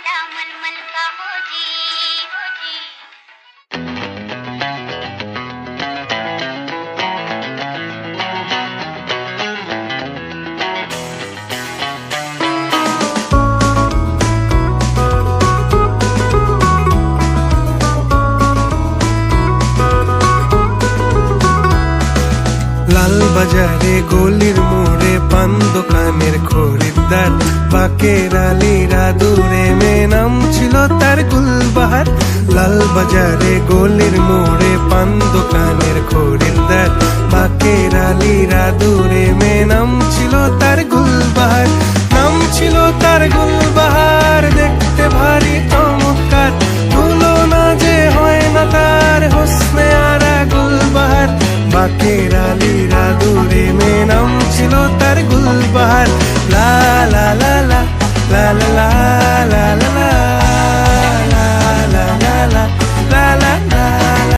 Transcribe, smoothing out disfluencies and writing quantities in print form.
मलमल का हो जी, हो जी। লাল বাজারে গলির মোড়ে পান দোকানের খরিদ্দার, বাকের আলীরা দূরে মেয়ে নাম ছিল তার গুলবাহার। লাল বাজারে গলির মোড়ে পান দোকানের খরিদ্দার, বাকের আলীরা দূরে মেয়ে নাম ছিল তার গুলবাহার। নাম ছিল তার গুলবাহার, দেখতে ভারী চমৎকার, তুলনা যে হয় না তার হোসনে আরা গুলবাহার। বাকের আলীরা দূরে মেয়ে নাম ছিল তার গুলবাহার। লা লা লা লা লা লা লা লা